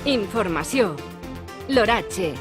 Informació. L'oratge.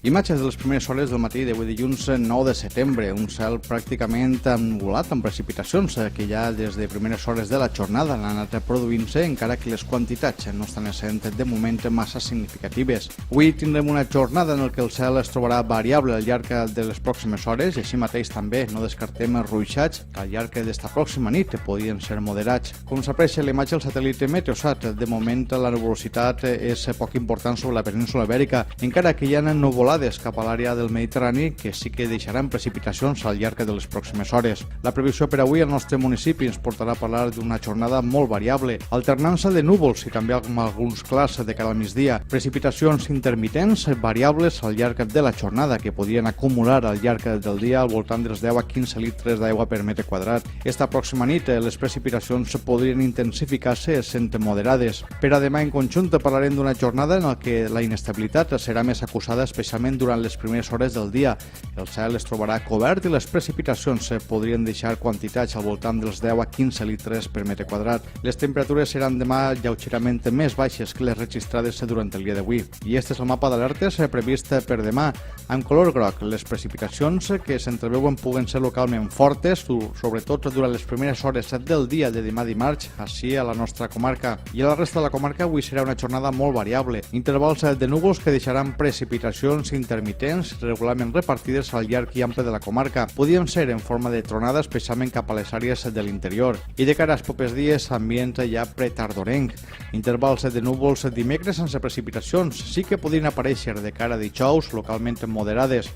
Imatges de les primeres hores del matí d'avui dilluns 9 de setembre. Un cel pràcticament ennuvolat amb precipitacions que ja des de primeres hores de la jornada han anat produint-se, encara que les quantitats no estan sent de moment massa significatives. Avui tindrem una jornada en què el cel es trobarà variable al llarg de les pròximes hores i així mateix també no descartem ruixats que al llarg d'esta pròxima nit podrien ser moderats. Com s'aprecia la imatge del satèl·lit Meteosat, de moment la nuvolositat és poc important sobre la península Ibèrica, encara que hi ha nuvolades cap a l'àrea del Mediterrani que sí que deixaran precipitacions al llarg de les pròximes hores. La previsió per avui al nostre municipi ens portarà a parlar d'una jornada molt variable, alternança de núvols i també amb alguns clars de cara al migdia, precipitacions intermitents variables al llarg de la jornada que podrien acumular al llarg del dia al voltant dels 10 a 15 litres d'aigua per metre quadrat. Esta pròxima nit les precipitacions podrien intensificar-se sent moderades. Per a demà en conjunt parlarem d'una jornada en què la inestabilitat serà més acusada especialment durant les primeres hores del dia. El cel es trobarà cobert i les precipitacions podrien deixar quantitats al voltant dels 10 a 15 litres per metre quadrat. Les temperatures seran demà lleugerament més baixes que les registrades durant el dia d'avui. I este és el mapa d'alertes previst per demà. En color groc, les precipitacions que s'entreveuen puguen ser localment fortes, sobretot durant les primeres hores del dia de demà dimarts, així a la nostra comarca. I a la resta de la comarca avui serà una jornada molt variable. Intervals de núvols que deixaran precipitacions intermitents regularment repartides al llarg i ample de la comarca. Podien ser en forma de tronada, especialment cap a les àrees de l'interior. I de cara als propers dies, ambient ja pretardorenc. Intervals de núvols dimecres sense precipitacions. Sí que podrien aparèixer de cara a dijous, localment moderades.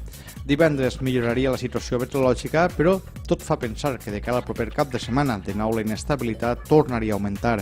Divendres milloraria la situació meteorològica, però tot fa pensar que de cara al proper cap de setmana, de nou la inestabilitat tornaria a augmentar.